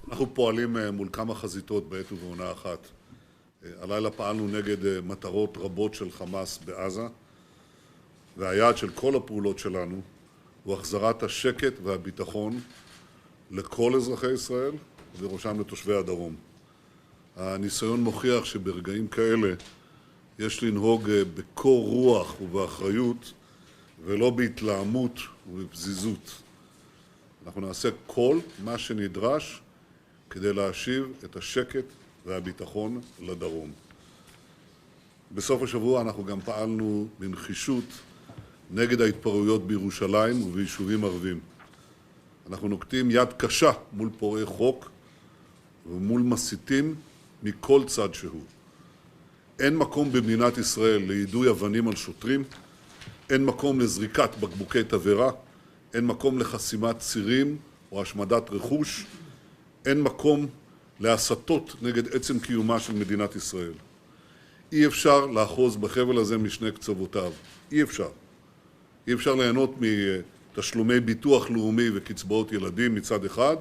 אנחנו פועלים מול כמה חזיתות בעת ובעונה אחת. הלילה פעלנו נגד מטרות רבות של חמאס בעזה, והיעד של כל הפעולות שלנו הוא החזרת השקט והביטחון לכל אזרחי ישראל, ובראשם לתושבי הדרום. הניסיון מוכיח שברגעים כאלה יש לנהוג בקור רוח ובאחריות, ולא בהתלהמות ובפזיזות. אנחנו נעשה כל מה שנדרש כדי להשיב את השקט והביטחון לדרום. בסוף השבוע אנחנו גם פעלנו בנחישות נגד ההתפרעויות בירושלים וביישובים ערביים. אנחנו נוקטים יד קשה מול פורעי חוק ומול מסיתים מכל צד שהוא. אין מקום במדינת ישראל ליידוי אבנים על שוטרים, אין מקום לזריקת בקבוקי תבערה, אין מקום לחסימת צירים או השמדת רכוש, אין מקום להסתות נגד עצם קיומה של מדינת ישראל. אי אפשר לאחוז בחבל הזה משני קצוותיו. אי אפשר. אי אפשר ליהנות מתשלומי ביטוח לאומי וקצבאות ילדים מצד אחד,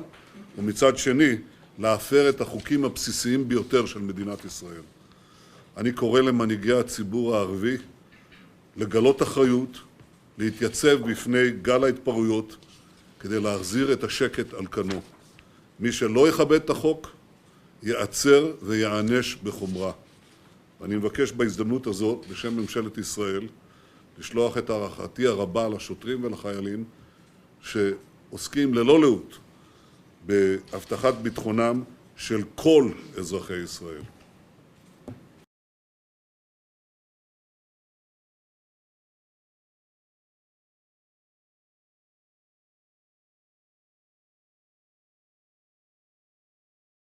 ומצד שני להפר את החוקים הבסיסיים ביותר של מדינת ישראל. אני קורא למנהיגי הציבור הערבי לגלות אחריות, להתייצב בפני גל ההתפרעויות כדי להחזיר את השקט על כנו. מי שלא יכבד את החוק ייעצר ויענש בחומרה. ואני מבקש בהזדמנות הזאת, בשם ממשלת ישראל, לשלוח את הערכתי הרבה לשוטרים ולחיילים שעוסקים ללא לאות בהבטחת ביטחונם של כל אזרחי ישראל.